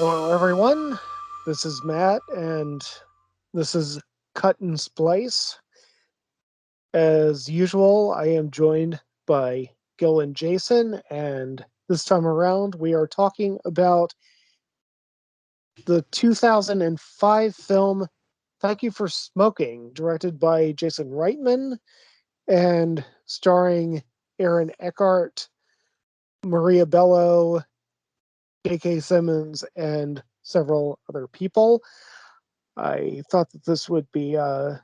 Hello, everyone. This is Matt, and this is Cut and Splice. As usual, I am joined by Gil and Jason, and this time around, we are talking about the 2005 film Thank You for Smoking, directed by Jason Reitman and starring Aaron Eckhart, Maria Bello, J.K. Simmons, and several other people. I thought that this would be a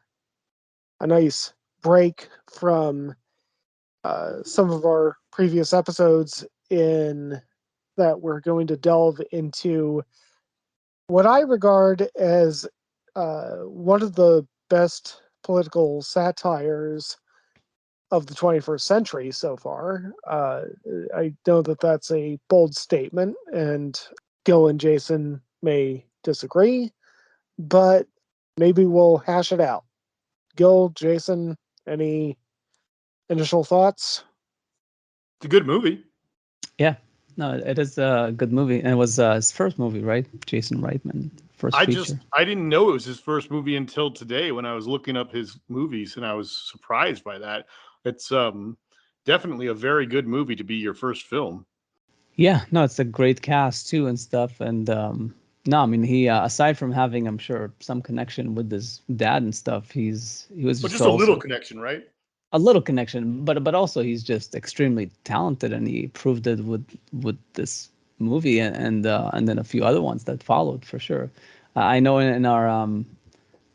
nice break from some of our previous episodes in that we're going to delve into what I regard as one of the best political satires of the 21st century so far. I know that that's a bold statement, and Gil and Jason may disagree, but maybe we'll hash it out. Gil, Jason, any initial thoughts? It's a good movie. Yeah, no, it is a good movie, and it was his first movie, right? Jason Reitman, first feature. I didn't know it was his first movie until today when I was looking up his movies, and I was surprised by that. It's definitely a very good movie to be your first film. Yeah, no, it's a great cast too and stuff. And no, I mean he aside from having, I'm sure, some connection with his dad and stuff, he was But just just a little also connection, right? a little connection, but also he's just extremely talented, and he proved it with this movie and then a few other ones that followed for sure. I know in our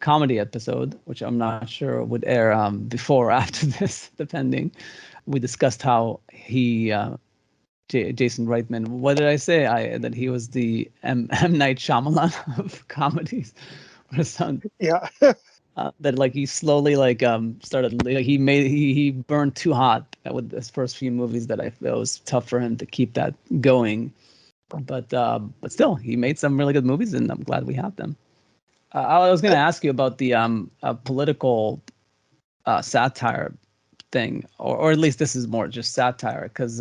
comedy episode, which I'm not sure would air before or after this, depending. We discussed how Jason Reitman. What did I say? That he was the M Night Shyamalan of comedies, or something. Yeah. That like he slowly started like he burned too hot with his first few movies that I feel it was tough for him to keep that going. But still, he made some really good movies, and I'm glad we have them. I was going to ask you about the political satire thing, or at least this is more just satire, because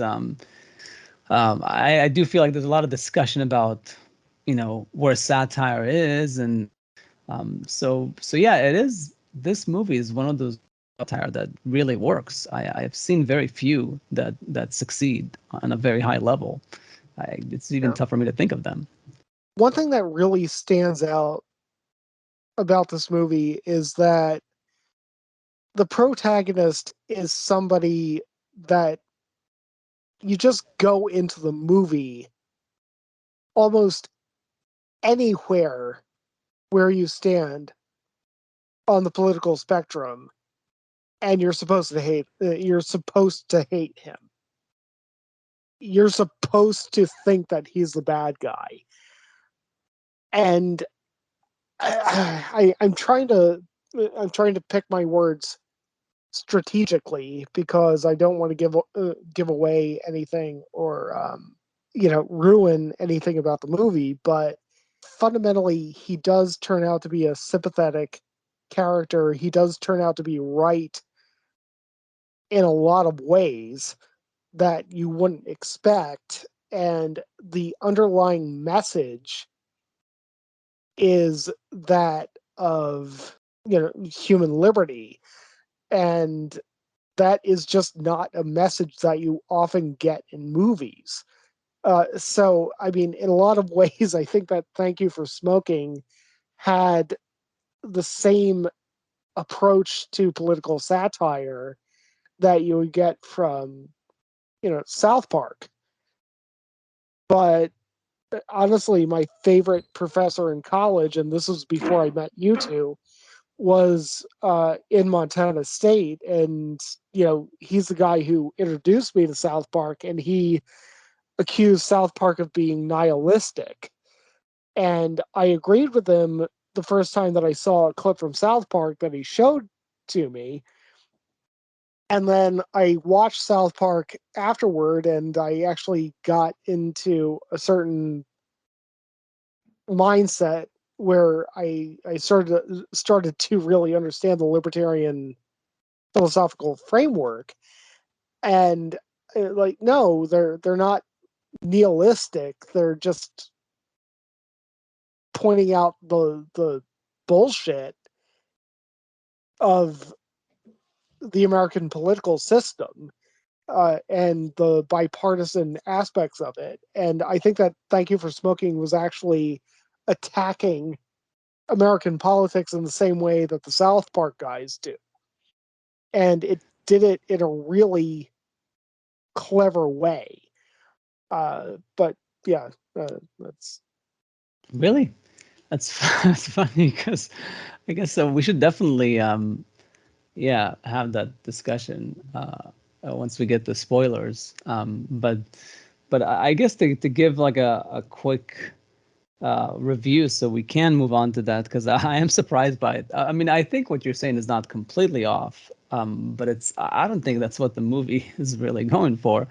I do feel like there's a lot of discussion about, where satire is, and so yeah, it is. This movie is one of those satire that really works. I've seen very few that succeed on a very high level. It's even Yeah. tough for me to think of them. One thing that really stands out about this movie is that the protagonist is somebody that you just go into the movie almost anywhere where you stand on the political spectrum, and you're supposed to hate him. You're supposed to think that he's the bad guy. And I'm trying to pick my words strategically because I don't want to give away anything or ruin anything about the movie. But fundamentally, he does turn out to be a sympathetic character. He does turn out to be right in a lot of ways that you wouldn't expect, and the underlying message is that of human liberty, and that is just not a message that you often get in movies. So I mean, in a lot of ways, I think that Thank You for Smoking had the same approach to political satire that you would get from South Park. But honestly, my favorite professor in college, and this was before I met you two, was in Montana State, and he's the guy who introduced me to South Park, and he accused South Park of being nihilistic, and I agreed with him the first time that I saw a clip from South Park that he showed to me, and then I watched South Park afterward, and I actually got into a certain mindset where I started to really understand the libertarian philosophical framework, and like no, they're not nihilistic. They're just pointing out the bullshit of the American political system and the bipartisan aspects of it. And I think that Thank You for Smoking was actually attacking American politics in the same way that the South Park guys do. And it did it in a really clever way. But yeah, that's Really? That's funny because I guess we should definitely yeah have that discussion once we get the spoilers. But I guess to give like a quick review so we can move on to that because I am surprised by it. I mean, I think what you're saying is not completely off, but I don't think that's what the movie is really going for,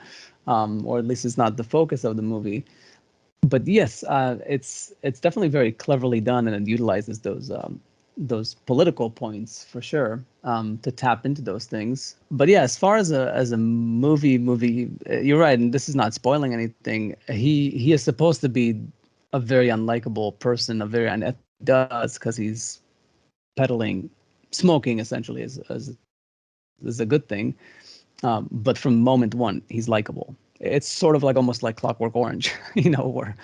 or at least it's not the focus of the movie. But yes, it's definitely very cleverly done, and it utilizes those political points for sure to tap into those things. But yeah, as far as a movie, you're right, and this is not spoiling anything. He is supposed to be a very unlikable person, and it does because he's peddling smoking essentially is a good thing. But from moment one, he's likable. It's sort of like almost like Clockwork Orange, where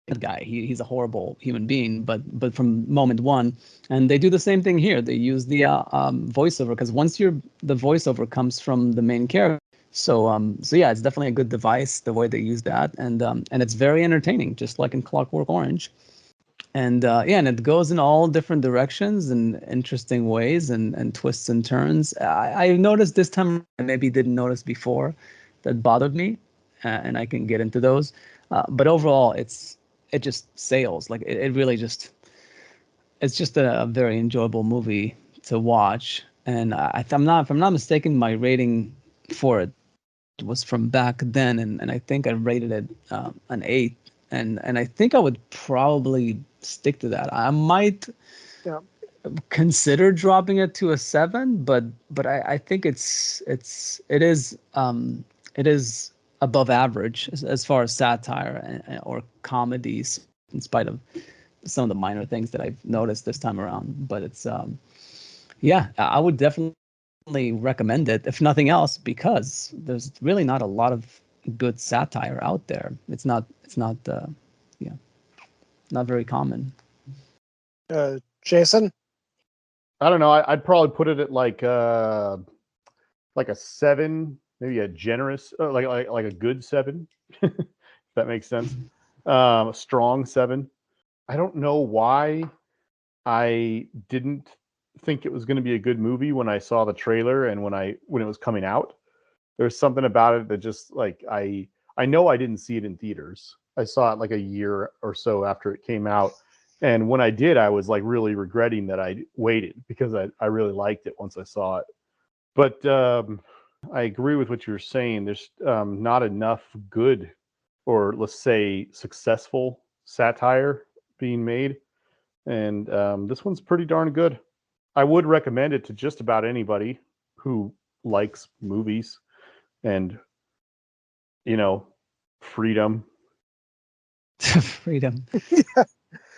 that guy he's a horrible human being, but from moment one, and they do the same thing here. They use the voiceover because the voiceover comes from the main character. So yeah, it's definitely a good device the way they use that, and it's very entertaining, just like in Clockwork Orange. And yeah, and it goes in all different directions and interesting ways and twists and turns. I noticed this time I maybe didn't notice before that bothered me, and I can get into those. But overall, it just sails like it really just it's just a very enjoyable movie to watch. And if I'm not mistaken, my rating for it was from back then, and I think I rated it an 8, and I think I would probably stick to that. I might yeah. consider dropping it to a 7, but I think it is above average as far as satire or comedies, in spite of some of the minor things that I've noticed this time around. But it's yeah, I would definitely recommend it, if nothing else, because there's really not a lot of good satire out there. It's not yeah, not very common. Jason. I don't know. I'd probably put it at like a 7, maybe a generous, like a good 7, if that makes sense. A strong 7. I don't know why I didn't think it was going to be a good movie when I saw the trailer and when it was coming out. There's something about it that just like I know I didn't see it in theaters. I saw it like a year or so after it came out. And when I did, I was like really regretting that I waited because I really liked it once I saw it. But I agree with what you're saying. There's not enough good, or let's say successful satire being made. And this one's pretty darn good. I would recommend it to just about anybody who likes movies and, freedom. Freedom.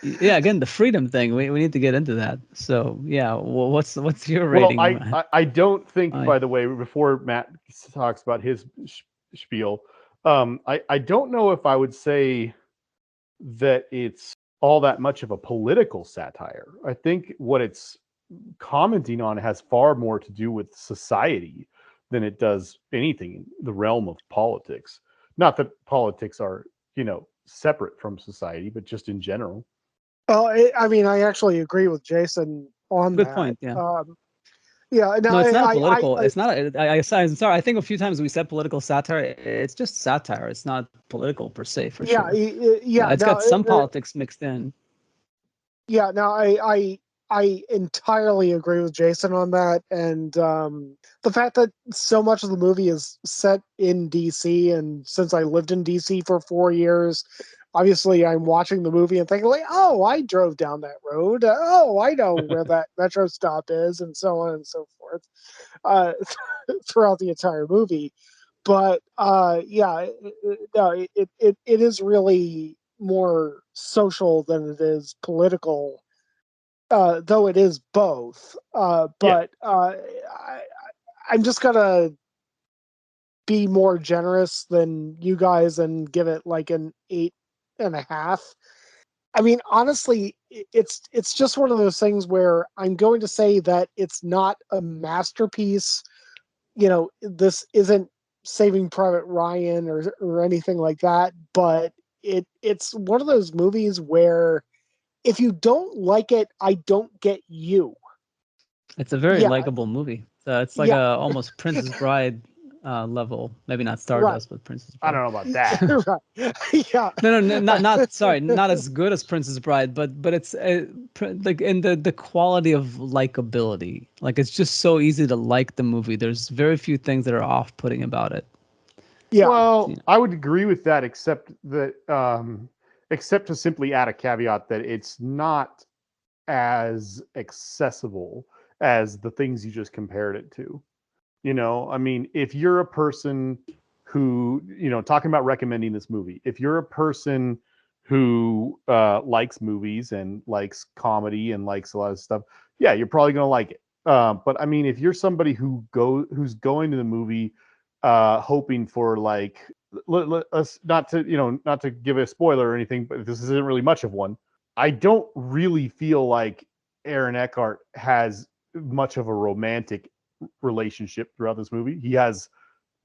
Yeah, again, the freedom thing. We need to get into that. So yeah, well, what's your rating? Well, I don't think, by the way, before Matt talks about his spiel, I don't know if I would say that it's all that much of a political satire. I think what it's commenting on has far more to do with society than it does anything in the realm of politics. Not that politics are, separate from society, but just in general. Well, I mean, I actually agree with Jason on Good that. point. Yeah. Yeah. No, No, it's not a political. It's not. I'm sorry. I think a few times we said political satire. It's just satire. It's not political per se, for yeah, sure. yeah. It's got some politics mixed in. Yeah. No, I entirely agree with Jason on that, and the fact that so much of the movie is set in DC, and since I lived in DC for 4 years, obviously I'm watching the movie and thinking like, oh, I drove down that road. Oh, I know where that metro stop is, and so on and so forth, uh, throughout the entire movie. But yeah, no, it is really more social than it is political, though it is both. But I'm just gonna be more generous than you guys and give it like an 8.5. I mean, honestly, it's just one of those things where I'm going to say that it's not a masterpiece. This isn't Saving Private Ryan or anything like that, but it's one of those movies where if you don't like it, I don't get you. It's a very Yeah, likable movie. So it's like yeah, a almost Princess Bride level. Maybe not right. Stardust, but Princess I Bride. don't know about that. Right. Yeah. No, not sorry, not as good as Princess Bride, but it's like in the quality of likability. Like it's just so easy to like the movie. There's very few things that are off-putting about it. Yeah. Well, I would agree with that, except to simply add a caveat that it's not as accessible as the things you just compared it to. I mean, if you're a person who, talking about recommending this movie, if you're a person who likes movies and likes comedy and likes a lot of stuff, yeah, you're probably going to like it. But I mean, if you're somebody who's going to the movie hoping for like, us not to give a spoiler or anything, but this isn't really much of one. I don't really feel like Aaron Eckhart has much of a romantic relationship throughout this movie.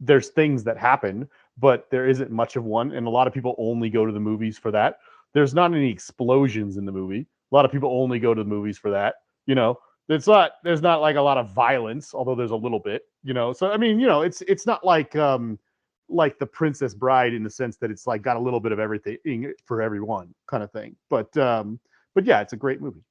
There's things that happen, but there isn't much of one, and a lot of people only go to the movies for that. There's not any explosions in the movie. A lot of people only go to the movies for that. There's not like a lot of violence, although there's a little bit. So I mean, it's not like the Princess Bride in the sense that it's like got a little bit of everything for everyone kind of thing. But yeah, it's a great movie.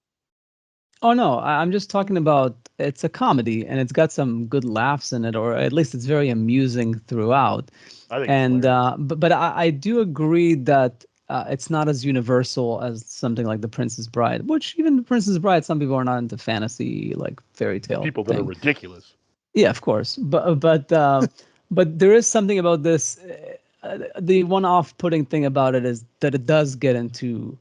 Oh no, I'm just talking about it's a comedy and it's got some good laughs in it, or at least it's very amusing throughout. I think And it's hilarious. but I do agree that it's not as universal as something like The Princess Bride, which even The Princess Bride, some people are not into fantasy like fairy tale People that are thing. ridiculous. Yeah, of course, but there is something about this. The one off-putting thing about it is that it does get into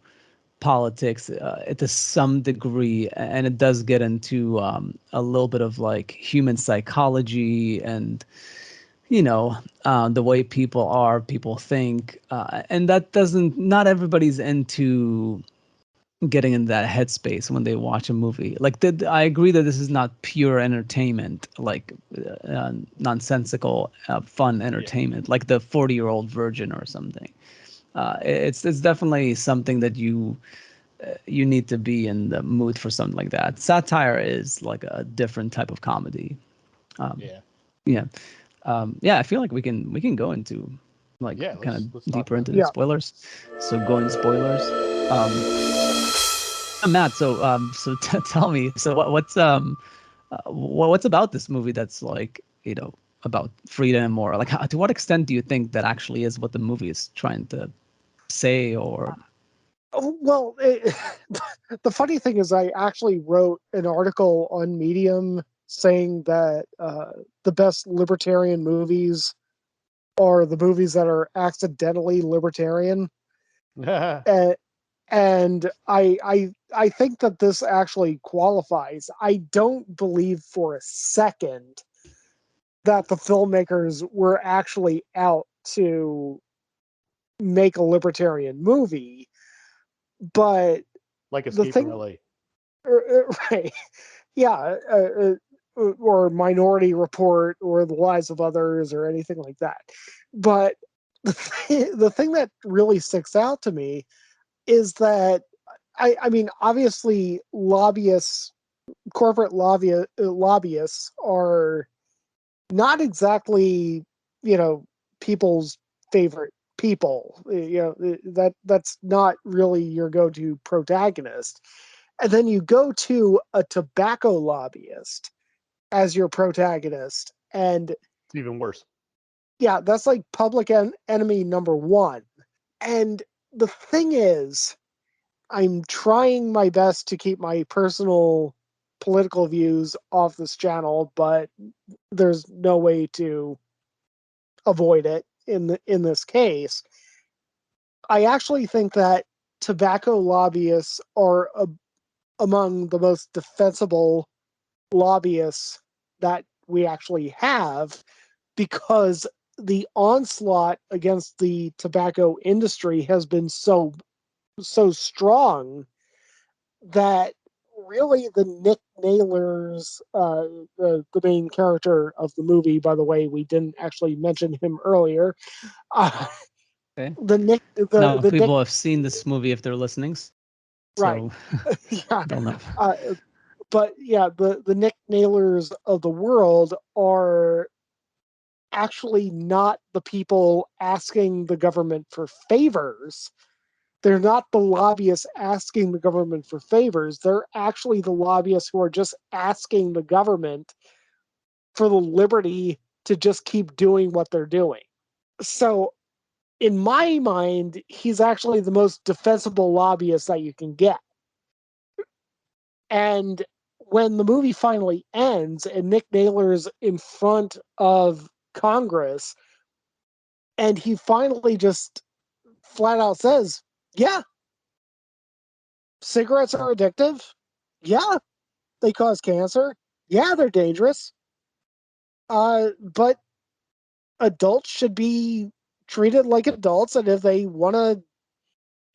politics to some degree, and it does get into a little bit of like human psychology and the way people think, and that doesn't. Not everybody's into getting in that headspace when they watch a movie. Like, I agree that this is not pure entertainment, like nonsensical, fun entertainment, like the 40-Year-Old Virgin or something. It's definitely something that you need to be in the mood for something like that. Satire is like a different type of comedy. Yeah. Yeah, I feel like we can go into like Yeah, kind let's of talk deeper about into it. the Yeah. spoilers. So going spoilers. Matt, so tell me, so what's about this movie that's like about freedom, or like to what extent do you think that actually is what the movie is trying to say? Or Oh, well, the funny thing is, I actually wrote an article on Medium saying that the best libertarian movies are the movies that are accidentally libertarian, and, and I think that this actually qualifies. I don't believe for a second that the filmmakers were actually out to make a libertarian movie, but Like the Escape from thing, LA. right? Yeah, or Minority Report, or The Lives of Others, or anything like that. But the thing that really sticks out to me is that I mean, obviously, corporate lobbyists are not exactly, people's favorite people. That's not really your go-to protagonist. And then you go to a tobacco lobbyist as your protagonist, and It's even worse. yeah, that's like public enemy number one. And the thing is, I'm trying my best to keep my personal political views off this channel, but there's no way to avoid it in this case. I actually think that tobacco lobbyists are among the most defensible lobbyists that we actually have, because the onslaught against the tobacco industry has been so strong that really the Nick Naylor's, the main character of the movie, by the way, we didn't actually mention him earlier. Okay. The Now, the Nick, people have seen this movie if they're listening, right? so Yeah, they'll know. but yeah, the Nick Naylors of the world are actually not the people asking the government for favors. They're not the lobbyists asking the government for favors. They're actually the lobbyists who are just asking the government for the liberty to just keep doing what they're doing. So, in my mind, he's actually the most defensible lobbyist that you can get. And when the movie finally ends and Nick Naylor's in front of Congress, and he finally just flat out says, yeah, cigarettes are addictive. Yeah, they cause cancer. Yeah, they're dangerous. But adults should be treated like adults, and if they want to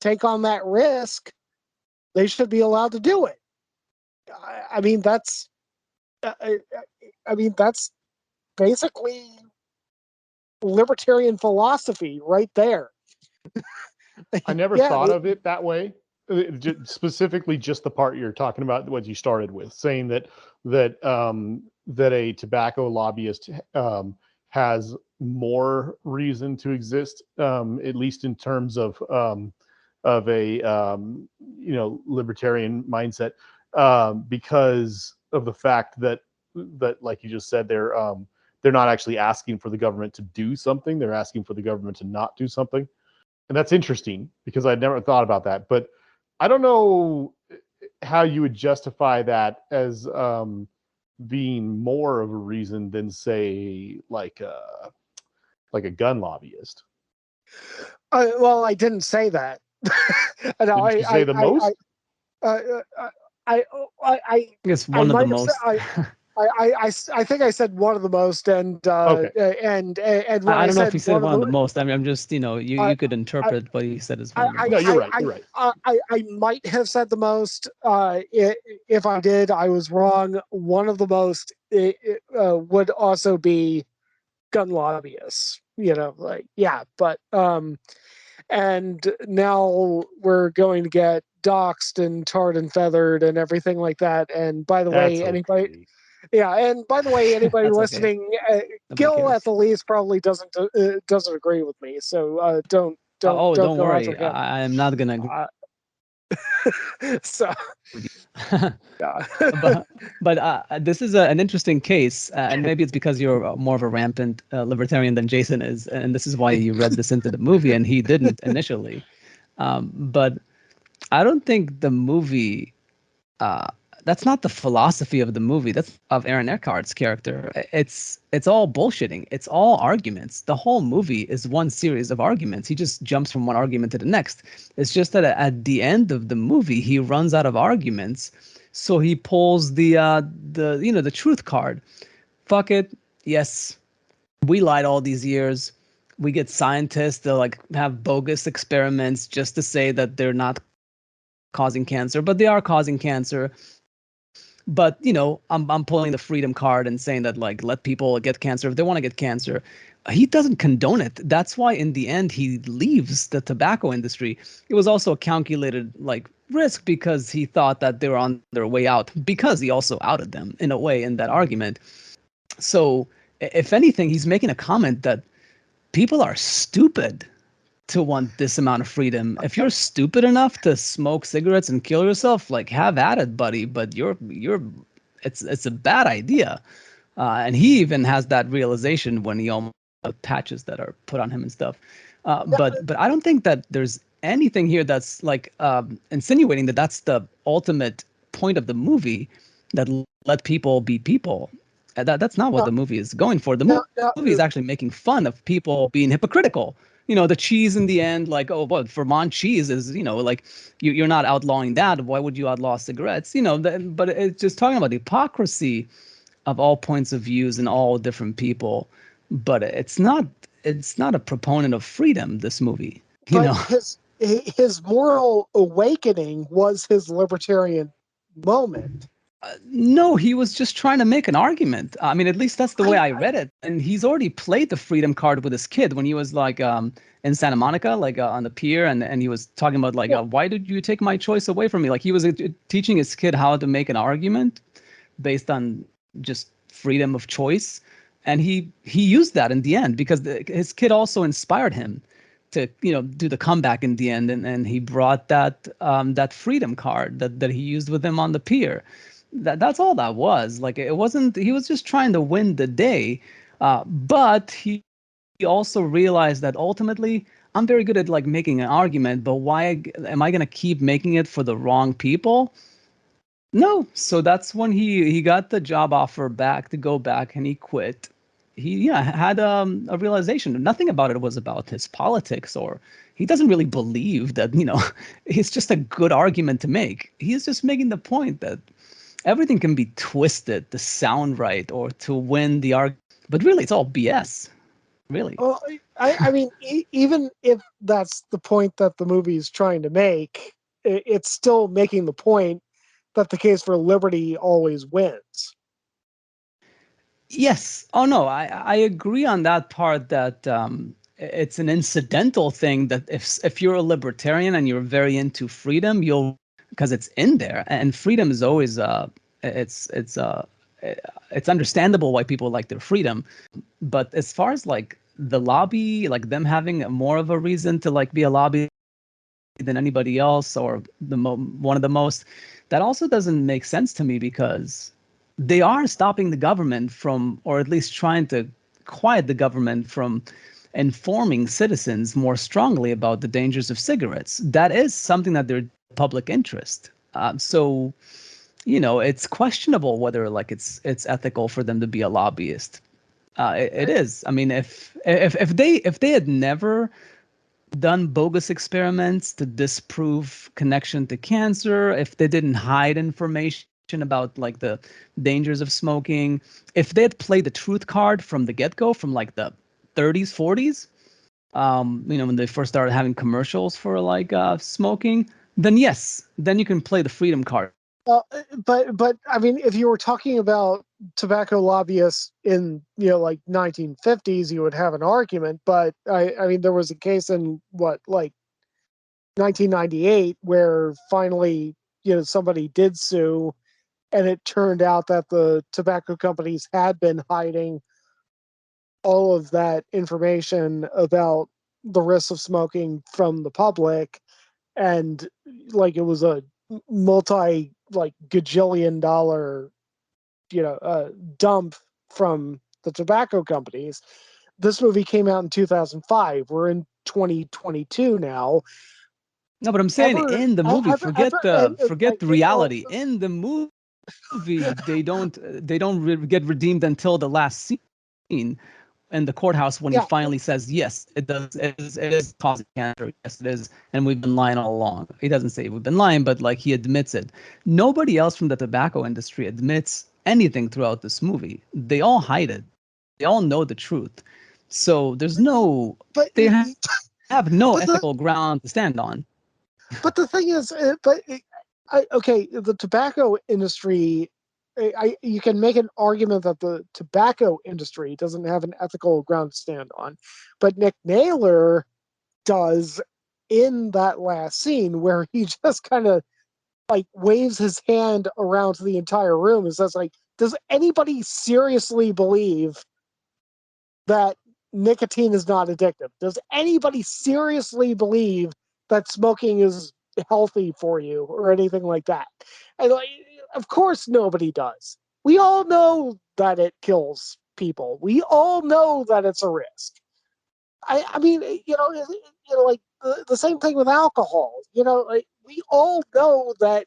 take on that risk, they should be allowed to do it. I mean, that's, I mean, that's basically libertarian philosophy right there. I never Yeah, thought of it that way. Specifically, just the part you're talking about, what you started with, saying that a tobacco lobbyist has more reason to exist, at least in terms of a libertarian mindset, because of the fact that like you just said, they're not actually asking for the government to do something; they're asking for the government to not do something. And that's interesting because I'd never thought about that. But I don't know how you would justify that as being more of a reason than, say, like a gun lobbyist. well, I didn't say that. No, Didn't you say the most? uh, I, I, I guess I one of the might have said, most. I think I said one of the most, and Okay. when I I don't know if said he said one of the most. I mean, I'm just, I, you could I, interpret what he said as one I, of the No, most. you're right. You're right. I might have said the most. If I did, I was wrong. One of the most would also be gun lobbyists. Like, yeah, but and now we're going to get doxxed and tarred and feathered and everything like that. And by the That's way, anybody, okay. yeah, and by the way, anybody That's okay. listening, Nobody Gil at cares. the least probably doesn't agree with me. So don't Oh, don't go after worry. him. I'm not gonna agree Uh, so with you. yeah. But this is an interesting case, and maybe it's because you're more of a rampant libertarian than Jason is, and this is why you read this into the movie and he didn't initially. But I don't think the movie. Uh, that's not the philosophy of the movie. That's of Aaron Eckhart's character. It's all bullshitting. It's all arguments. The whole movie is one series of arguments. He just jumps from one argument to the next. It's just that at the end of the movie, he runs out of arguments, so he pulls the truth card. Fuck it. Yes, we lied all these years. We get scientists to like have bogus experiments just to say that they're not causing cancer, but they are causing cancer. But I'm pulling the freedom card and saying that, like, let people get cancer if they want to get cancer. He doesn't condone it. That's why in the end he leaves the tobacco industry. It was also a calculated like risk because he thought that they were on their way out, because he also outed them in a way in that argument. So if anything, he's making a comment that people are stupid to want this amount of freedom. If you're stupid enough to smoke cigarettes and kill yourself, like, have at it, buddy. But it's a bad idea. And he even has that realization when he almost patches that are put on him and stuff. But I don't think that there's anything here that's like insinuating that that's the ultimate point of the movie, that let people be people. That's not what No, the movie is going for. The no, no, movie is actually making fun of people being hypocritical. the cheese in the end, like, oh, but Vermont cheese is, like you're not outlawing that. Why would you outlaw cigarettes? But it's just talking about the hypocrisy of all points of views and all different people. But it's not a proponent of freedom, this movie, But his moral awakening was his libertarian moment. No, he was just trying to make an argument. I mean, at least that's the way I read it. And he's already played the freedom card with his kid when he was like in Santa Monica, like on the pier, and he was talking about like, why did you take my choice away from me? Like he was teaching his kid how to make an argument based on just freedom of choice, and he used that in the end because his kid also inspired him to do the comeback in the end, and he brought that freedom card that he used with him on the pier. That's all that was. Like it wasn't. He was just trying to win the day, but he also realized that ultimately I'm very good at like making an argument, but why am I gonna keep making it for the wrong people? No. So that's when he got the job offer back to go back, and he quit. He had a realization. Nothing about it was about his politics, or he doesn't really believe that it's just a good argument to make. He's just making the point that everything can be twisted to sound right or to win the argument, but really it's all BS. Really. Well, I mean, even if that's the point that the movie is trying to make, it's still making the point that the case for liberty always wins. Yes. Oh no, I agree on that part that it's an incidental thing that if you're a libertarian and you're very into freedom, you'll because it's in there, and freedom is always it's it's uh it's understandable why people like their freedom. But as far as like the lobby, like them having more of a reason to like be a lobby than anybody else, or one of the most, that also doesn't make sense to me because they are stopping the government from, or at least trying to quiet the government from informing citizens more strongly about the dangers of cigarettes. That is something that they're public interest. So it's questionable whether like it's ethical for them to be a lobbyist. It is. I mean, if they had never done bogus experiments to disprove connection to cancer, if they didn't hide information about like the dangers of smoking, if they had played the truth card from the get-go, from like the 30s, 40s, when they first started having commercials for like smoking, then yes, then you can play the freedom card. But I mean, if you were talking about tobacco lobbyists in like 1950s, you would have an argument. But I mean, there was a case in like 1998 where finally somebody did sue, and it turned out that the tobacco companies had been hiding all of that information about the risks of smoking from the public, and like it was a multi like gajillion dollar dump from the tobacco companies. This movie came out in 2005. We're in 2022 now. No, but I'm saying in the movie, forget the reality. In the movie, they don't get redeemed until the last scene in the courthouse when he finally says, yes, it is causing cancer. Yes, it is. And we've been lying all along. He doesn't say we've been lying, but like he admits it. Nobody else from the tobacco industry admits anything throughout this movie. They all hide it. They all know the truth. So there's no, they have no ethical ground to stand on. But the thing is, okay, the tobacco industry, you can make an argument that the tobacco industry doesn't have an ethical ground to stand on, but Nick Naylor does in that last scene where he just kind of like waves his hand around to the entire room and says like, does anybody seriously believe that nicotine is not addictive? Does anybody seriously believe that smoking is healthy for you or anything like that? And like, of course nobody does. We all know that it kills people. We all know that it's a risk. I mean, like the same thing with alcohol. Like we all know that,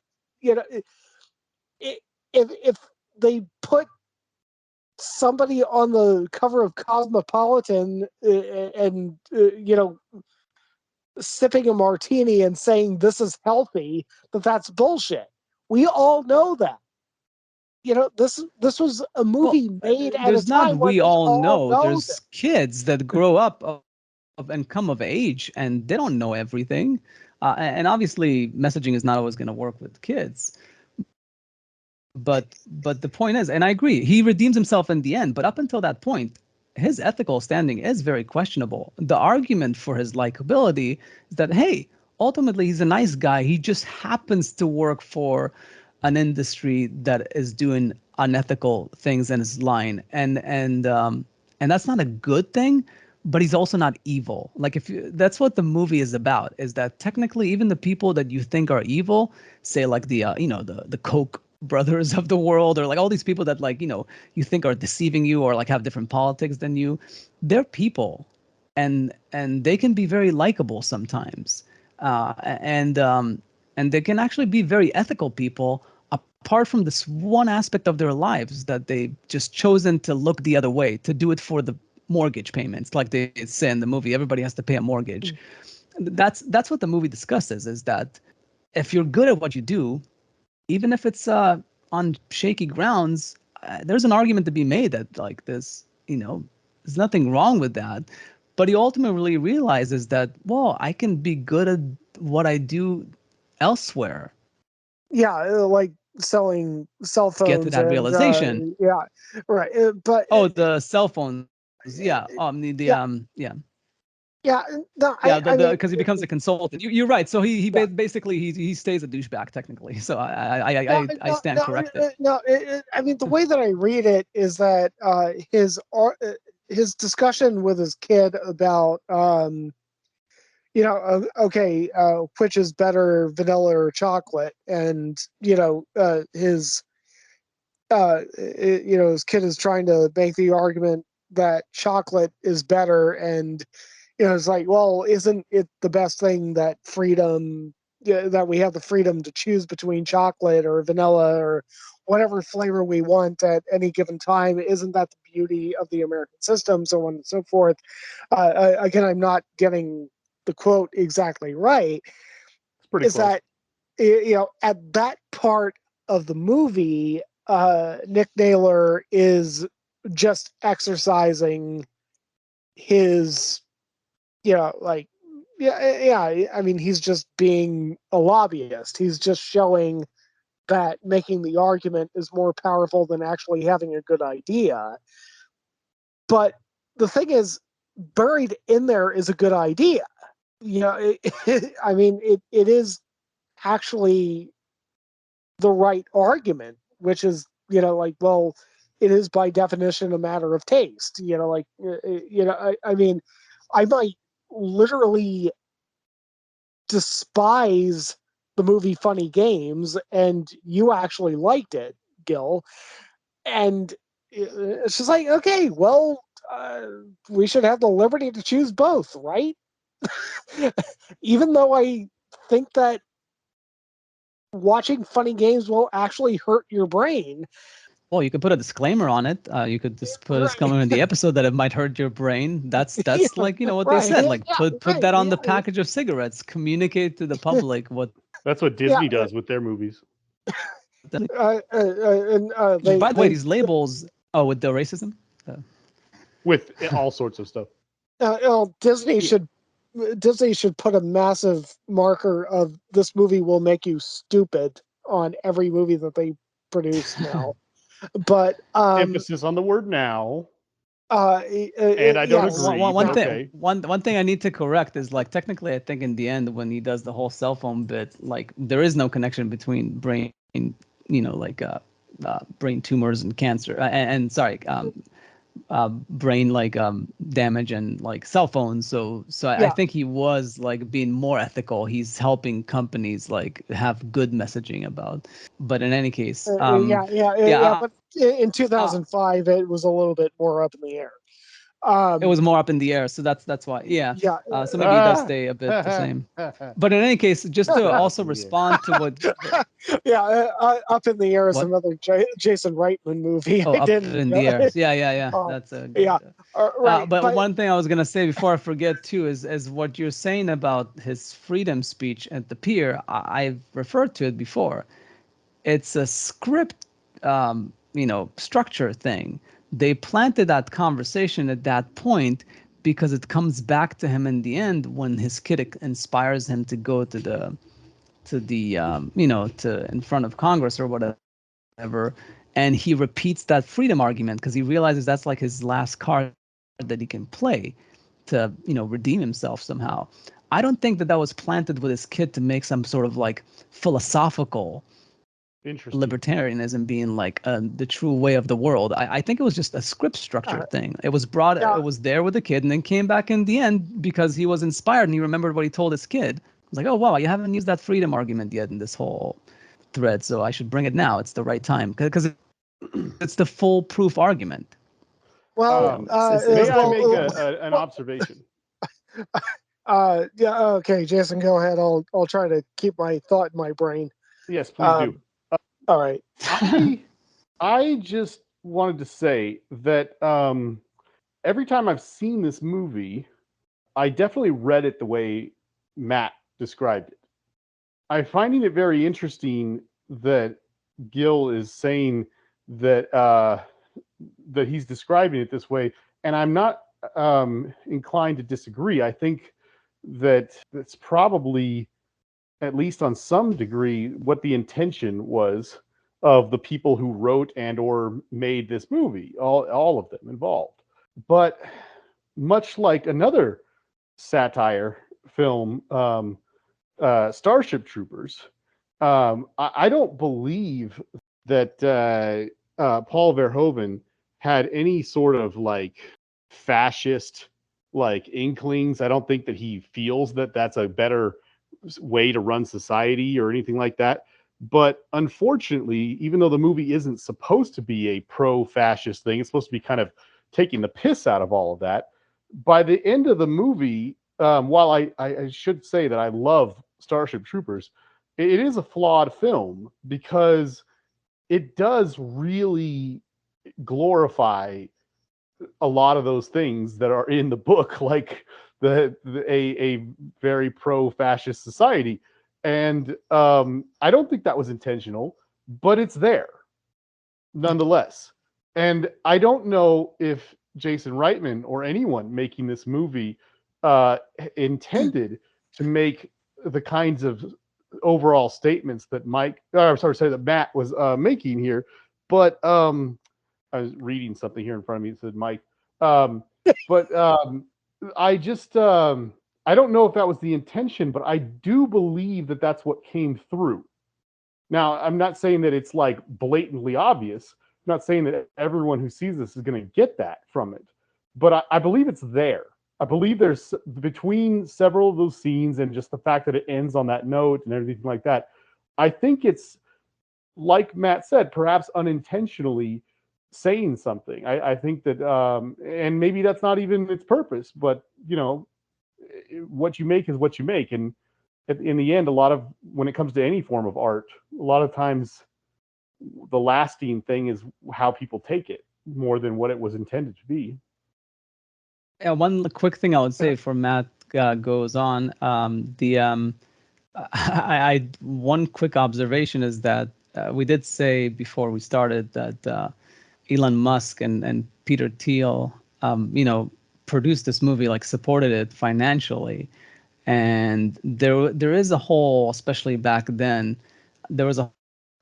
if they put somebody on the cover of Cosmopolitan and sipping a martini and saying this is healthy, that's bullshit. We all know that. This was a movie made at a There's not time when we we all all know. know that. There's kids that grow up and come of age, and they don't know everything. And obviously, messaging is not always going to work with kids. But the point is, and I agree, he redeems himself in the end. But up until that point, his ethical standing is very questionable. The argument for his likability is that, hey, ultimately he's a nice guy. He just happens to work for an industry that is doing unethical things in his line, and that's not a good thing. But he's also not evil. Like that's what the movie is about. Is that technically even the people that you think are evil, say like the the Koch brothers of the world, or like all these people that like you think are deceiving you or like have different politics than you, they're people, and they can be very likable sometimes, and they can actually be very ethical people apart from this one aspect of their lives that they just chosen to look the other way, to do it for the mortgage payments. Like they say in the movie, everybody has to pay a mortgage. That's what the movie discusses, is that if you're good at what you do, even if it's on shaky grounds, there's an argument to be made that like this, there's nothing wrong with that. But he ultimately realizes that, well, I can be good at what I do elsewhere. Yeah, like selling cell phones. Get to that realization. Yeah, right. But The cell phones. Yeah. Yeah. Yeah, no, Yeah, I mean, because he becomes a consultant. You're right. So he basically he stays a douchebag technically. So I stand corrected. I mean, the way that I read it is that his discussion with his kid about okay, which is better, vanilla or chocolate, and his kid is trying to make the argument that chocolate is better, and it's like, well, isn't it the best thing that that we have the freedom to choose between chocolate or vanilla or whatever flavor we want at any given time? Isn't that the beauty of the American system, so on and so forth? Again, I'm not getting the quote exactly right. It's pretty Is close. that at that part of the movie, Nick Naylor is just exercising his, like, yeah. I mean, he's just being a lobbyist. He's just showing that making the argument is more powerful than actually having a good idea. But the thing is, buried in there is a good idea. I mean, it is actually the right argument, which is, like, well, it is by definition a matter of taste. I mean, I might literally despise the movie Funny Games, and you actually liked it, Gil. And it's just like, okay, well, we should have the liberty to choose both, right? Even though I think that watching Funny Games will actually hurt your brain. Well, you could put a disclaimer on it. You could just put a Right. disclaimer in the episode that it might hurt your brain. That's Yeah, like what they right. said. Like Yeah, put right. that on the Yeah. package of cigarettes. Communicate to the public what. That's what Disney does with their movies. And By the way, these labels. Oh, with the racism. With all sorts of stuff. Disney should put a massive marker of "this movie will make you stupid" on every movie that they produce now. But emphasis on the word now. And I don't agree. One thing I need to correct is, like, technically, I think in the end when he does the whole cell phone bit, like there is no connection between brain, brain tumors and cancer, and sorry, brain damage and like cell phones. So I think he was like being more ethical. He's helping companies like have good messaging about. But in any case, But in 2005, it was a little bit more up in the air. It was more up in the air, so that's why. Yeah. Yeah. So maybe it does stay a bit the same. But in any case, just to also respond to what. Yeah, Up in the Air is What? another Jason Reitman movie. Oh, I Up didn't. in the Air. Yeah. Uh, That's a good. yeah. Right. But one thing I was gonna say before I forget too is what you're saying about his freedom speech at the pier. I've referred to it before. It's a script, structure thing. They planted that conversation at that point because it comes back to him in the end when his kid inspires him to go to in front of Congress or whatever, and he repeats that freedom argument because he realizes that's like his last card that he can play to redeem himself somehow. I don't think that was planted with his kid to make some sort of like philosophical libertarianism being like the true way of the world. I think it was just a script structure thing. It was brought, it was there with the kid, and then came back in the end because he was inspired and he remembered what he told his kid. He was like, oh wow, you haven't used that freedom argument yet in this whole thread, so I should bring it now. It's the right time because it's the foolproof argument. Well, may I make an observation? Yeah. Okay, Jason, go ahead. I'll try to keep my thought in my brain. Yes, please do. All right. I just wanted to say that every time I've seen this movie, I definitely read it the way Matt described it. I'm finding it very interesting that Gil is saying that that he's describing it this way, and I'm not inclined to disagree. I think that that's probably, at least on some degree, what the intention was of the people who wrote and or made this movie, all of them involved. But much like another satire film, Starship Troopers, I don't believe that Paul Verhoeven had any sort of like fascist like inklings. I don't think that he feels that that's a better way to run society or anything like that. But unfortunately, even though the movie isn't supposed to be a pro-fascist thing, it's supposed to be kind of taking the piss out of all of that. By the end of the movie, while I should say that I love Starship Troopers, it is a flawed film because it does really glorify a lot of those things that are in the book, like a very pro-fascist society. And I don't think that was intentional, but it's there nonetheless. And I don't know if Jason Reitman or anyone making this movie intended to make the kinds of overall statements that that Matt was making here. But I was reading something here in front of me that said Mike. I just I don't know if that was the intention, but I do believe that that's what came through. Now, I'm not saying that it's like blatantly obvious. I'm not saying that everyone who sees this is going to get that from it, but I believe it's there. I believe there's between several of those scenes and just the fact that it ends on that note and everything like that. I think it's, like Matt said, perhaps unintentionally saying something. I think that, and maybe that's not even its purpose, but what you make is what you make. And in the end, when it comes to any form of art, a lot of times the lasting thing is how people take it more than what it was intended to be. Yeah, one quick thing I would say before Matt goes on, one quick observation is that we did say before we started that Elon Musk and Peter Thiel, produced this movie, like supported it financially, and there is a whole, especially back then, there was a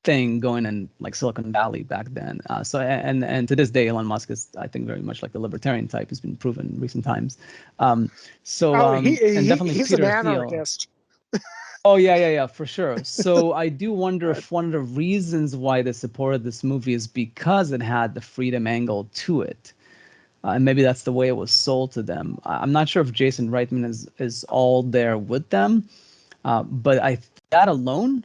thing going in like Silicon Valley back then. And to this day, Elon Musk is, I think, very much like the libertarian type. Has been proven in recent times. And definitely he's Peter an Thiel. anarchist. Oh yeah, for sure. So I do wonder if one of the reasons why they supported this movie is because it had the freedom angle to it. And maybe that's the way it was sold to them. I'm not sure if Jason Reitman is all there with them, but that alone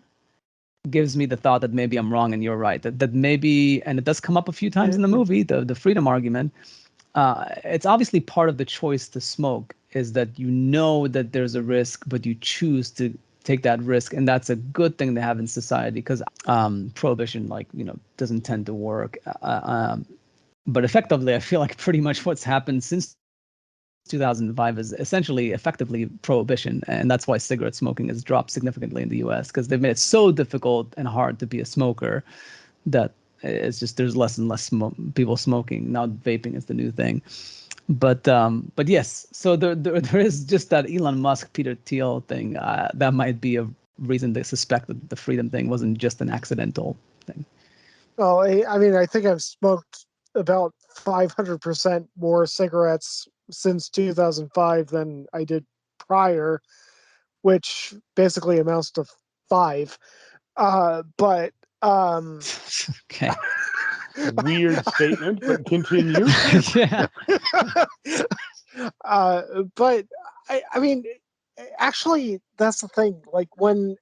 gives me the thought that maybe I'm wrong and you're right. That maybe, and it does come up a few times in the movie, the freedom argument, it's obviously part of the choice to smoke is that you know that there's a risk, but you choose to take that risk, and that's a good thing to have in society because prohibition, like doesn't tend to work. But effectively, I feel like pretty much what's happened since 2005 is essentially effectively prohibition, and that's why cigarette smoking has dropped significantly in the U.S. because they've made it so difficult and hard to be a smoker that it's just there's less and less people smoking. Now vaping is the new thing. But yes, so there is just that Elon Musk, Peter Thiel thing. That might be a reason to suspect that the freedom thing wasn't just an accidental thing. Well, I mean, I think I've smoked about 500% more cigarettes since 2005 than I did prior, which basically amounts to 5. But Okay. Weird statement, but continue. Yeah. But I mean, actually, that's the thing. Like when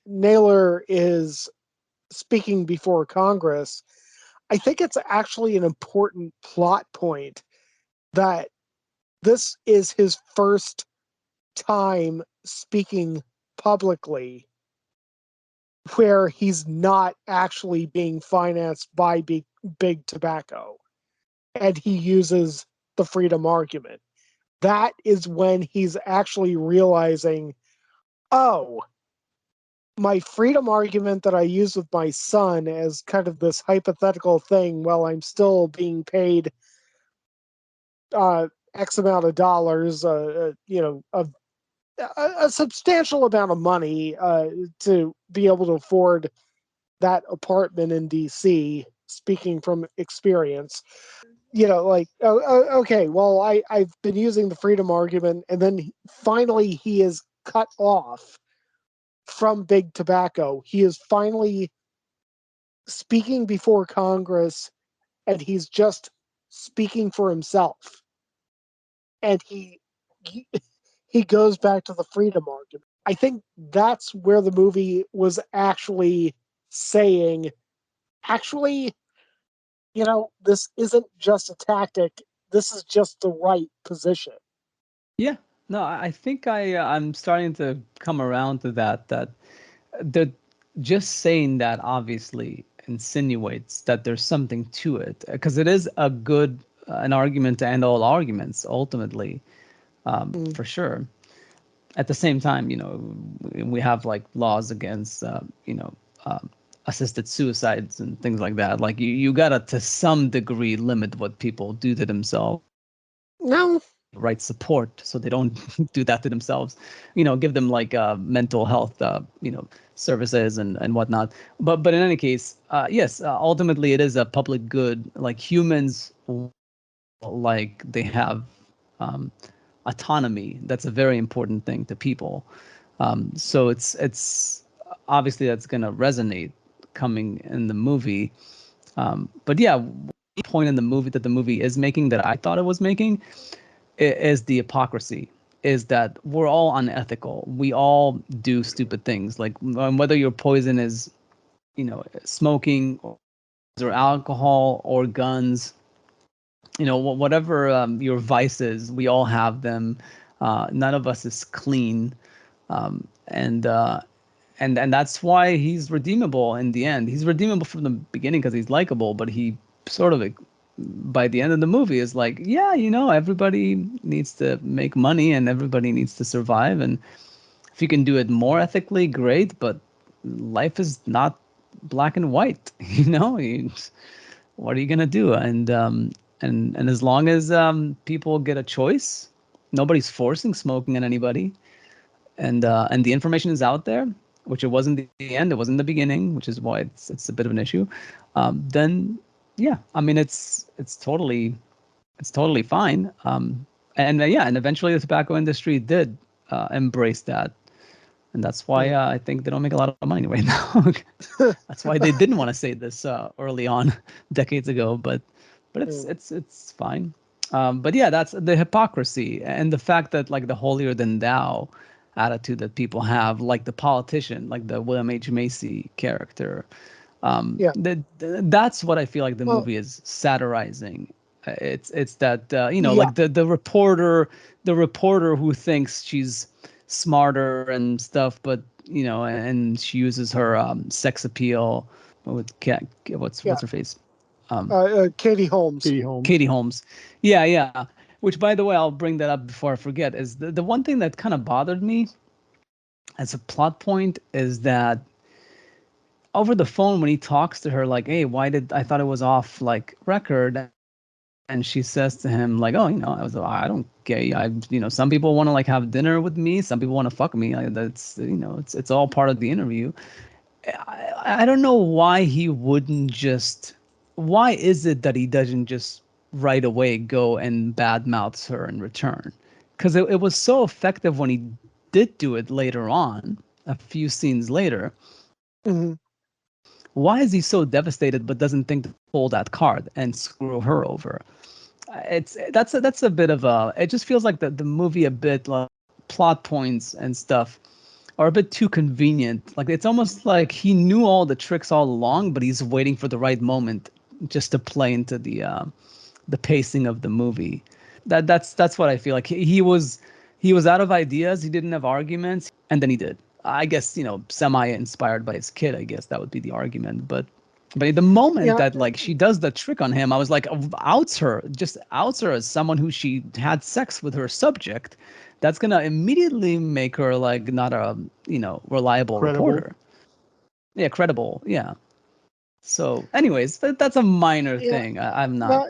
Naylor is speaking before Congress, I think it's actually an important plot point that this is his first time speaking publicly where he's not actually being financed by big tobacco, and he uses the freedom argument. That is when he's actually realizing, oh, my freedom argument that I use with my son as kind of this hypothetical thing while I'm still being paid X amount of dollars, a substantial amount of money to be able to afford that apartment in DC, speaking from experience. Like, okay, well, I've been using the freedom argument, and then finally he is cut off from big tobacco. He is finally speaking before Congress, and he's just speaking for himself. And he he goes back to the freedom argument. I think that's where the movie was actually saying, actually, this isn't just a tactic. This is just the right position. Yeah. No, I think I'm starting to come around to that. The just saying that obviously insinuates that there's something to it because it is an argument to end all arguments ultimately, for sure. At the same time, we have like laws against assisted suicides and things like that. Like you gotta to some degree limit what people do to themselves. No. Right support so they don't do that to themselves, give them like mental health services and whatnot, but in any case, yes, ultimately it is a public good. Like humans, like they have autonomy. That's a very important thing to people. So it's obviously that's going to resonate coming in the movie. But yeah, point in the movie that the movie is making that I thought it was making is the hypocrisy, is that we're all unethical. We all do stupid things. Like whether your poison is, smoking or alcohol or guns, whatever your vices, we all have them. None of us is clean. And that's why he's redeemable in the end. He's redeemable from the beginning because he's likable, but he sort of, by the end of the movie, is like, yeah, everybody needs to make money and everybody needs to survive, and if you can do it more ethically, great. But life is not black and white. What are you gonna do? And as long as people get a choice, nobody's forcing smoking on anybody, and the information is out there, which it wasn't the end, it wasn't the beginning, which is why it's a bit of an issue. Then yeah, I mean it's totally fine. And eventually the tobacco industry did embrace that, and that's why I think they don't make a lot of money right now. That's why they didn't want to say this early on, decades ago. But it's fine. But yeah, that's the hypocrisy and the fact that like the holier than thou attitude that people have, like the politician, like the William H. Macy character. Yeah. That's what I feel like the movie is satirizing. It's that Yeah. like the reporter who thinks she's smarter and stuff, but and she uses her sex appeal with what's her face, Katie Holmes. Katie Holmes. Katie Holmes. Yeah. Which, by the way, I'll bring that up before I forget, is the one thing that kind of bothered me as a plot point is that over the phone when he talks to her, like, hey, why did I thought it was off like record? And she says to him, like, oh, I don't get some people want to like have dinner with me, some people want to fuck me. That's it's all part of the interview. I don't know why he wouldn't just. Why is it that he doesn't just right away go and badmouths her in return? Because it was so effective when he did do it later on, a few scenes later. Mm-hmm. Why is he so devastated but doesn't think to pull that card and screw her over? That's a bit of a. It just feels like the movie a bit like plot points and stuff are a bit too convenient. Like it's almost like he knew all the tricks all along, but he's waiting for the right moment just to play into the pacing of the movie. That's what I feel like. He was out of ideas. He didn't have arguments, and then he did. I guess semi inspired by his kid. I guess that would be the argument, but. But the moment that like she does the trick on him, I was like, outs her as someone who she had sex with her subject. That's gonna immediately make her like not a reliable reporter. Yeah, credible. Yeah. So, anyways, that's a minor thing. I'm not.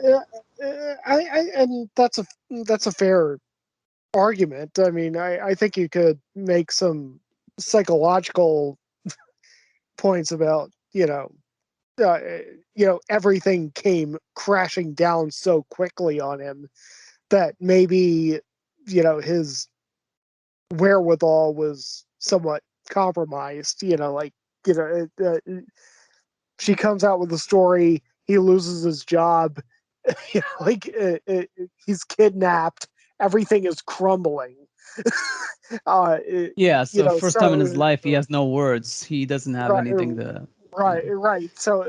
And that's a fair argument. I mean, I think you could make some psychological points about everything came crashing down so quickly on him that maybe his wherewithal was somewhat compromised. She comes out with a story, he loses his job, he's kidnapped, everything is crumbling. Yeah, so first time in his life he has no words, he doesn't have anything to. Right. So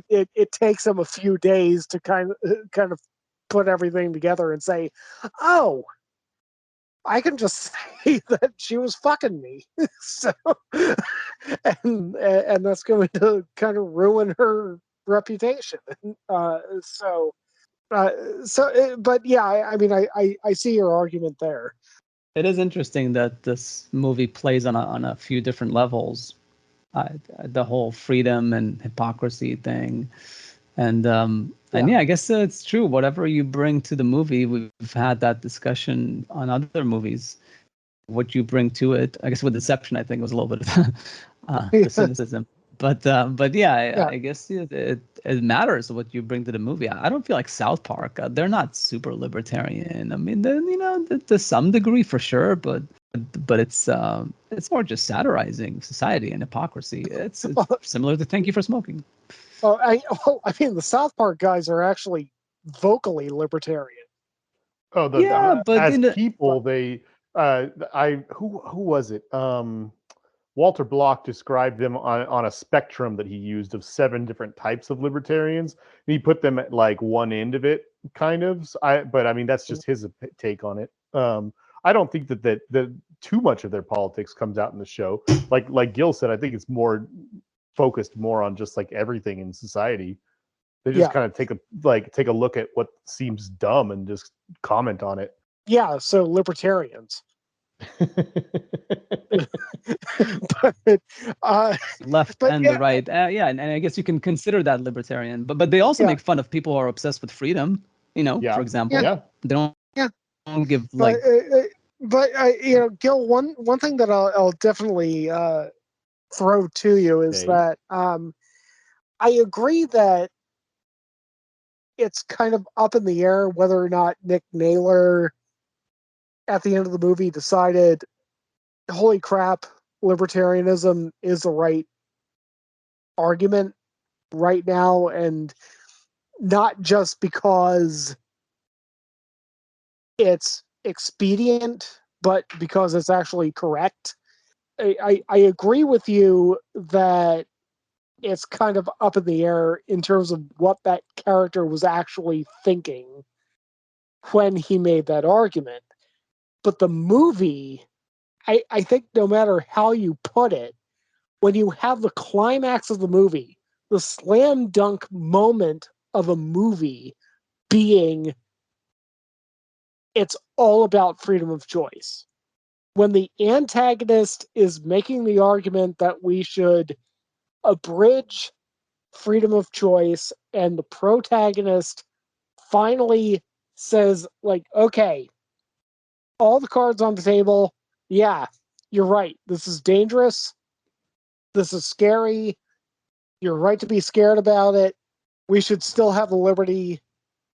it takes him a few days to kind of put everything together and say, oh, I can just say that she was fucking me. So and that's going to kind of ruin her reputation. But yeah, I mean, I see your argument there. It is interesting that this movie plays on a few different levels. The whole freedom and hypocrisy thing, and yeah, I guess it's true. Whatever you bring to the movie, we've had that discussion on other movies. What you bring to it, I guess with Deception, I think it was a little bit of the cynicism. But yeah, I guess it matters what you bring to the movie. I don't feel like South Park. They're not super libertarian. I mean, to some degree for sure, but it's more just satirizing society and hypocrisy. It's similar to Thank You for Smoking. I mean, the South Park guys are actually vocally libertarian. Oh, but as people, they who was it? Walter Block described them on a spectrum that he used of 7 different types of libertarians. He put them at like one end of it, kind of. But I mean, that's just his take on it. I don't think that too much of their politics comes out in the show. Like Gil said, I think it's more focused more on just like everything in society. They just kind of take a look at what seems dumb and just comment on it. Yeah, so libertarians. Left and the right, and I guess you can consider that libertarian. But they also make fun of people who are obsessed with freedom. For example, they don't give like. But Gil, one thing that I'll definitely throw to you is that I agree that it's kind of up in the air whether or not Nick Naylor at the end of the movie decided, holy crap, libertarianism is the right argument right now, and not just because it's expedient, but because it's actually correct. I agree with you that it's kind of up in the air in terms of what that character was actually thinking when he made that argument. But the movie, I think no matter how you put it, when you have the climax of the movie, the slam dunk moment of a movie being it's all about freedom of choice. When the antagonist is making the argument that we should abridge freedom of choice, and the protagonist finally says, like, okay, all the cards on the table, yeah, you're right. This is dangerous. This is scary. You're right to be scared about it. We should still have the liberty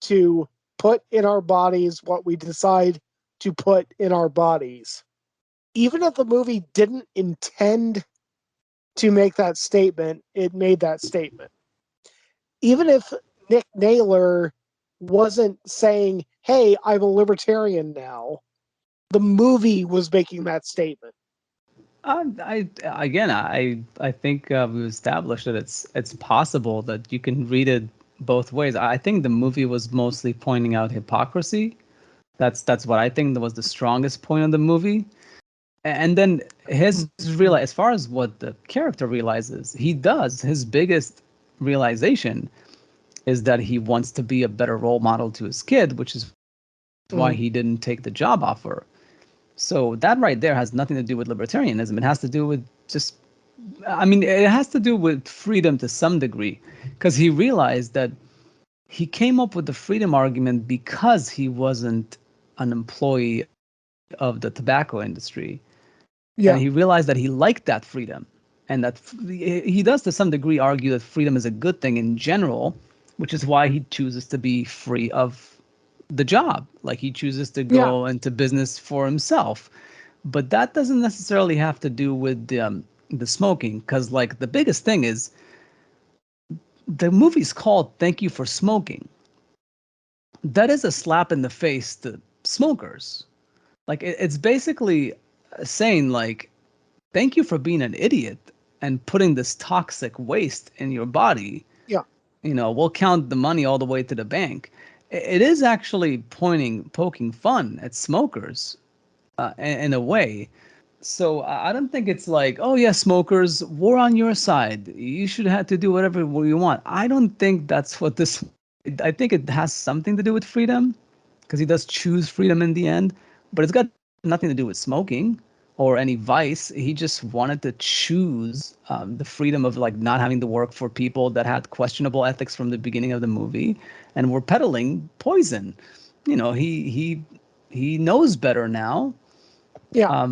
to put in our bodies what we decide to put in our bodies. Even if the movie didn't intend to make that statement, it made that statement. Even if Nick Naylor wasn't saying, hey, I'm a libertarian now, the movie was making that statement. I think we've established that it's possible that you can read it both ways. I think the movie was mostly pointing out hypocrisy. That's what I think that was the strongest point of the movie. And then his real, as far as what the character realizes, he does. His biggest realization is that he wants to be a better role model to his kid, which is why he didn't take the job offer. So that right there has nothing to do with libertarianism. It has to do with just, I mean, it has to do with freedom to some degree, because he realized that he came up with the freedom argument because he wasn't an employee of the tobacco industry. Yeah. And he realized that he liked that freedom, and that he does to some degree argue that freedom is a good thing in general, which is why he chooses to be free of the job. Like he chooses to go into business for himself. But that doesn't necessarily have to do with the smoking, because like the biggest thing is the movie's called Thank You for Smoking. That is a slap in the face to smokers. Like it's basically saying like, thank you for being an idiot and putting this toxic waste in your body. Yeah. You know, we'll count the money all the way to the bank. It is actually poking fun at smokers in a way. So I don't think it's like, oh yeah, smokers, we're on your side. You should have to do whatever you want. I don't think that's what this. I think it has something to do with freedom, because he does choose freedom in the end, but it's got nothing to do with smoking or any vice. He just wanted to choose the freedom of like not having to work for people that had questionable ethics from the beginning of the movie and were peddling poison. You know, he knows better now. Yeah.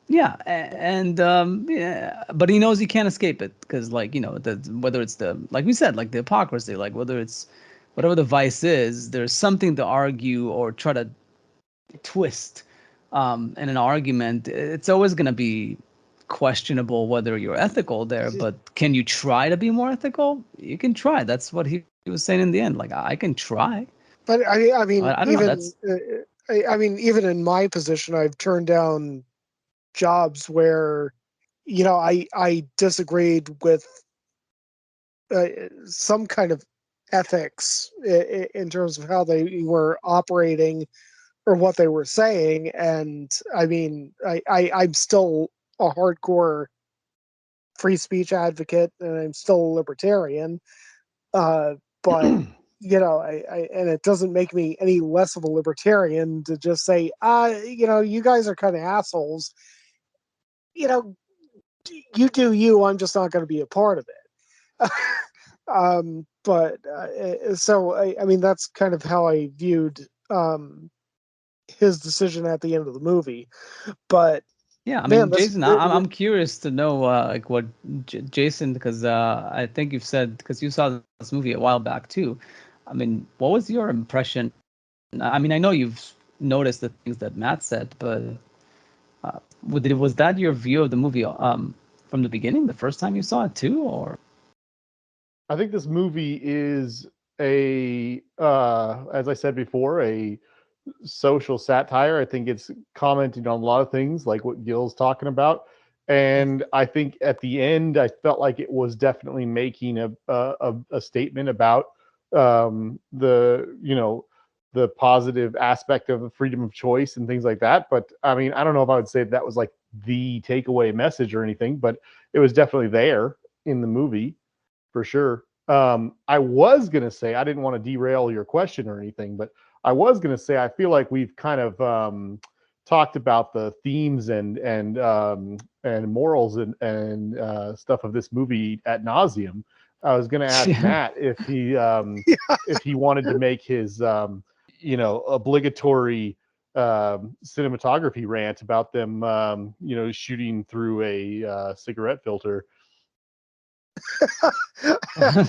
Yeah, yeah, but he knows he can't escape it, because like, you know, whether it's the, like we said, like the hypocrisy, like whether it's whatever the vice is, there's something to argue or try to twist in an argument. It's always going to be questionable whether you're ethical there, but can you try to be more ethical? You can try. That's what he was saying in the end. Like, I can try. But I mean, I don't know. even That's I mean, even in my position, I've turned down jobs where, you know, I disagreed with some kind of ethics in terms of how they were operating or what they were saying, and I mean, I'm still a hardcore free speech advocate, and I'm still a libertarian. But you know, I and it doesn't make me any less of a libertarian to just say, you know, you guys are kind of assholes. You know, you do you. I'm just not going to be a part of it. But so I mean, that's kind of how I viewed his decision at the end of the movie. But yeah. I man, mean, this Jason, I'm curious to know like what Jason, because I think you've said, because you saw this movie a while back too. I mean, what was your impression? I mean, I know you've noticed the things that Matt said, but was that your view of the movie from the beginning, the first time you saw it too, or? I think this movie is as I said before, a social satire. I think it's commenting on a lot of things like what Gil's talking about. And I think at the end, I felt like it was definitely making a statement about the the positive aspect of the freedom of choice and things like that. But I mean, I don't know if I would say that was like the takeaway message or anything, but it was definitely there in the movie for sure. I was going to say, I didn't want to derail your question or anything, but I was going to say, I feel like we've kind of talked about the themes and morals and stuff of this movie ad nauseum. I was going to ask Matt if he wanted to make his obligatory cinematography rant about them shooting through a cigarette filter. Trying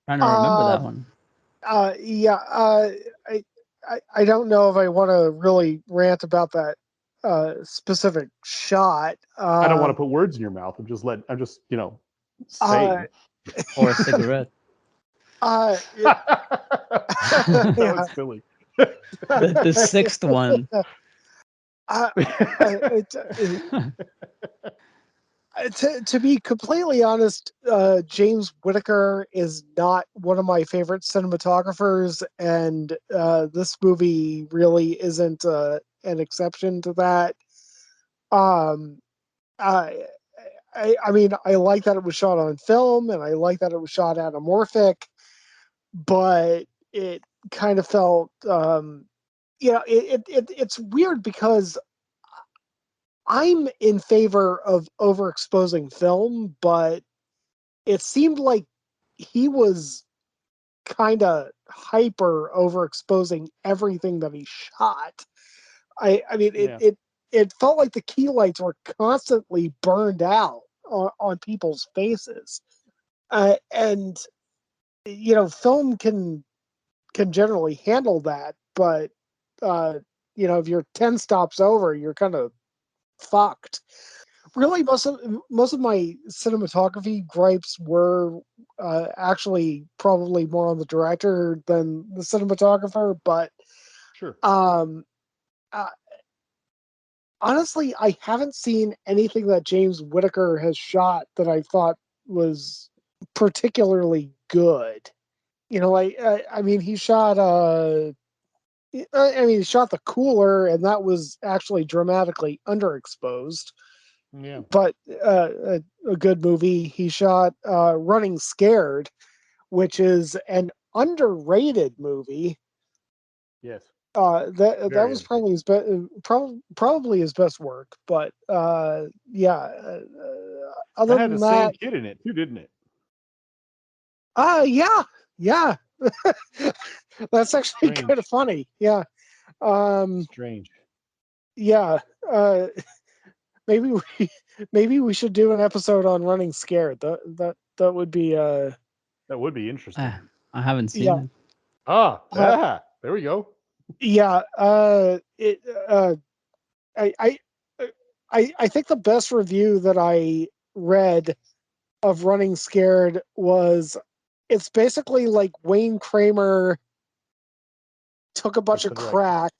to remember that one. Yeah, I don't know if I want to really rant about that specific shot. I don't want to put words in your mouth. I'm just saying. Or a cigarette. Yeah. That was silly. The sixth one. To be completely honest, James Whittaker is not one of my favorite cinematographers, and this movie really isn't an exception to that. I mean, I like that it was shot on film, and I like that it was shot anamorphic, but it kind of felt, it's weird because I'm in favor of overexposing film, but it seemed like he was kind of hyper overexposing everything that he shot. I mean, it felt like the key lights were constantly burned out on people's faces, and film can generally handle that, but if you're 10 stops over, you're kind of fucked. Really, most of my cinematography gripes were actually probably more on the director than the cinematographer, but sure. Honestly, I haven't seen anything that James Whittaker has shot that I thought was particularly good. I mean, he shot he shot The Cooler, and that was actually dramatically underexposed. Yeah. But a good movie. He shot Running Scared, which is an underrated movie. Yes. That was probably probably his best work. But yeah. Other That had than the same that, kid in it too, didn't it? Yeah. That's actually Strange. kind of funny. Yeah. Strange. Yeah. Maybe we should do an episode on Running Scared. That would be That would be interesting. I haven't seen it. There we go. Yeah. I think the best review that I read of Running Scared was, it's basically like Wayne Kramer took a bunch of crack.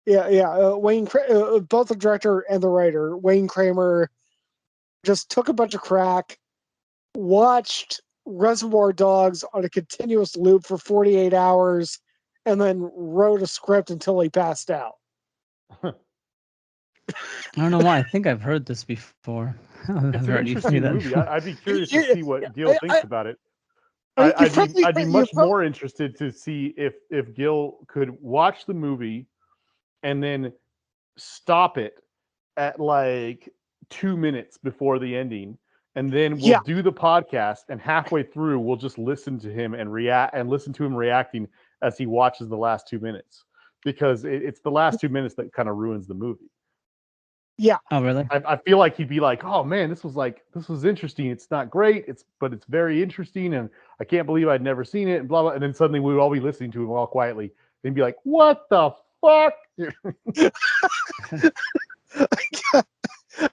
Yeah. Both the director and the writer, Wayne Kramer, just took a bunch of crack, watched Reservoir Dogs on a continuous loop for 48 hours, and then wrote a script until he passed out. I don't know why. I think I've heard this before. It's an interesting movie. I'd be curious to see what Gil thinks about it. I'd be much more interested to see if Gil could watch the movie and then stop it at like 2 minutes before the ending, and then we'll do the podcast, and halfway through we'll just listen to him and listen to him reacting as he watches the last 2 minutes, because it's the last 2 minutes that kind of ruins the movie. Yeah. Oh, really? I feel like he'd be like, "Oh man, this was interesting. It's not great, but it's very interesting, and I can't believe I'd never seen it." And blah blah. And then suddenly we would all be listening to him all quietly, and be like, "What the fuck?"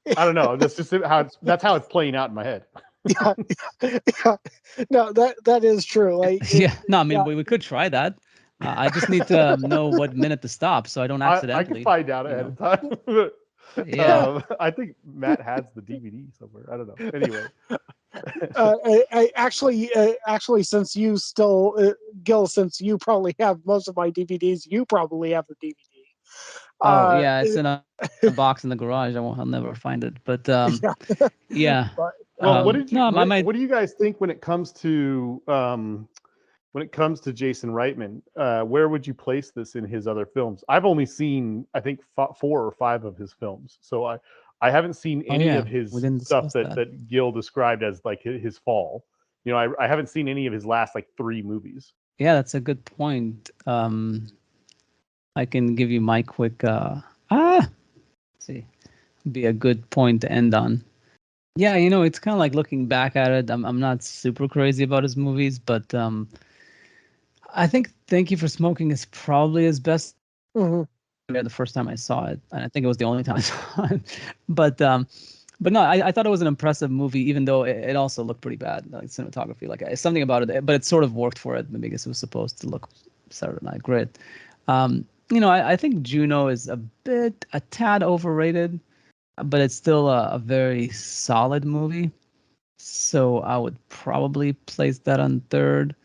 I don't know. That's just how it's playing out in my head. Yeah. No, that is true. No, I mean, we could try that. I just need to know what minute to stop, so I don't accidentally. I can find out ahead of time. Yeah. I think Matt has the DVD somewhere. I don't know. Anyway. I actually, since you still Gil, since you probably have most of my DVDs, you probably have the DVD. Oh yeah, it's in a box in the garage. I'll never find it. But Yeah. yeah. But, Well, what did you? No, I What, might. what do you guys think when it comes to Jason Reitman? Where would you place this in his other films? I've only seen, I think, 4 or 5 of his films, so I haven't seen any yeah, of his we didn't stuff discuss that Gil described as like his fall. You know, I haven't seen any of his last like 3 movies. Yeah, that's a good point. I can give you my quick. Let's see, be a good point to end on. Yeah, it's kind of like looking back at it. I'm not super crazy about his movies, but I think Thank You for Smoking is probably his best. mhm. The first time I saw it, and I think it was the only time I saw it. But no, I thought it was an impressive movie, even though it also looked pretty bad, like cinematography. Like something about it, but it sort of worked for it because it was supposed to look Saturday Night Grit. I think Juno is a tad overrated, but it's still a very solid movie. So I would probably place that on third.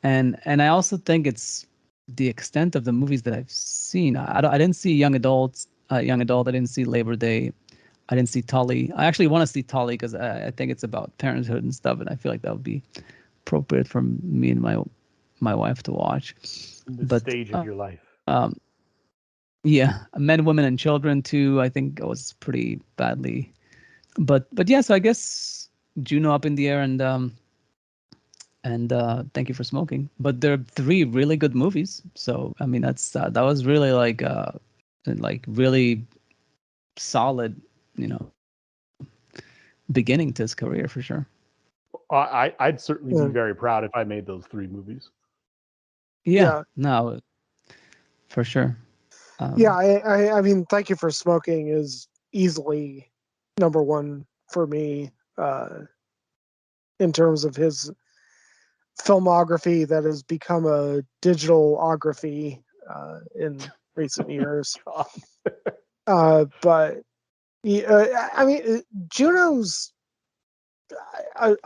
And I also think it's the extent of the movies that I've seen. I didn't see Young Adult. I didn't see Labor Day. I didn't see Tully. I actually want to see Tully because I think it's about parenthood and stuff, and I feel like that would be appropriate for me and my wife to watch. The stage of your life. Yeah, Men, Women, and Children too. I think it was pretty badly, but yeah. So I guess Juno up in the air and Thank You for Smoking. But they're 3 really good movies. So I mean, that was really like really solid, beginning to his career for sure. I'd certainly Yeah. be very proud if I made those 3 movies. Yeah. No, for sure. Yeah, I mean, Thank You for Smoking is easily number 1 for me in terms of his filmography that has become a digitalography in recent years. But I mean, Juno's a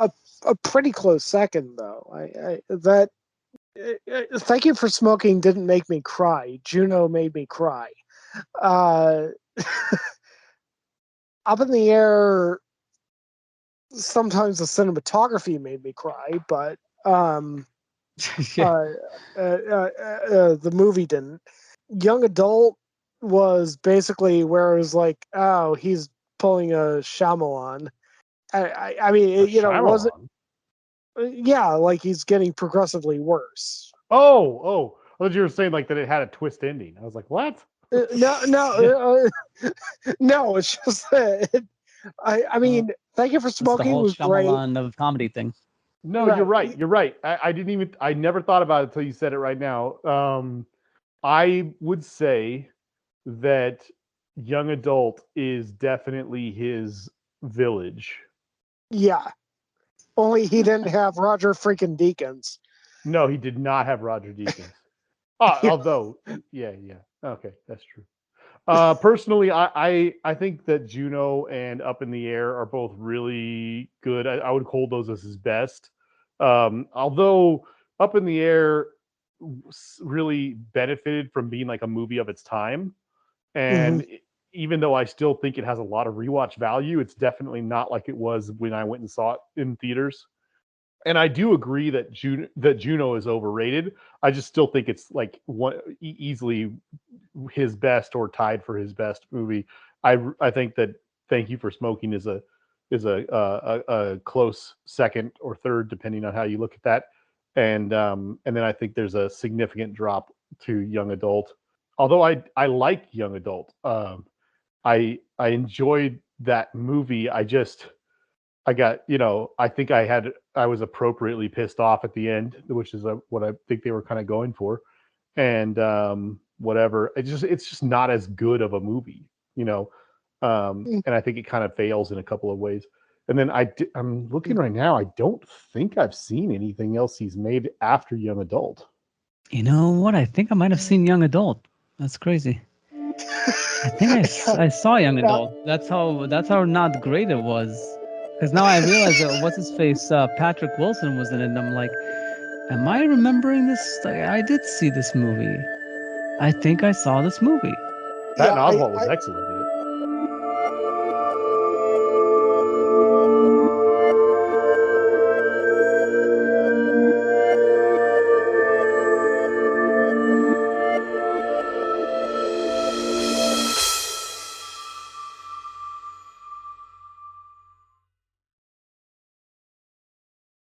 pretty close second, though. Thank You for Smoking didn't make me cry. Juno made me cry. Up in the Air, sometimes the cinematography made me cry, but the movie didn't. Young Adult was basically where it was like, oh, he's pulling a Shyamalan. I mean, it wasn't. Yeah, like he's getting progressively worse. Oh, I thought you were saying like that it had a twist ending. I was like, what? No, no. It's just that. I mean, Thank You for Smoking the whole was great. Shyamalan of comedy thing. No, Right. You're right. I never thought about it until you said it right now. I would say that Young Adult is definitely his Village. Yeah. Only he didn't have Roger freaking Deakins. No, he did not have Roger Deakins. Although, yeah. Okay, that's true. Personally, I think that Juno and Up in the Air are both really good. I would hold those as his best. Although Up in the Air really benefited from being like a movie of its time, and even though I still think it has a lot of rewatch value, it's definitely not like it was when I went and saw it in theaters. And I do agree that Juno is overrated. I just still think it's like easily his best or tied for his best movie. I think that Thank You for Smoking is a close second or third depending on how you look at that. And then I think there's a significant drop to Young Adult. Although I like Young Adult. I enjoyed that movie. I got, I think I was appropriately pissed off at the end, which is what I think they were kind of going for. And whatever, it's just not as good of a movie, and I think it kind of fails in a couple of ways. And then I'm looking right now. I don't think I've seen anything else he's made after Young Adult. You know what? I think I might have seen Young Adult. That's crazy. I think I saw Young Adult. That's how not great it was. Because now I realize that what's his face, Patrick Wilson was in it, and I'm like, Am I remembering this? Like, I did see this movie. I think I saw this movie. Patton Yeah, Oswalt was excellent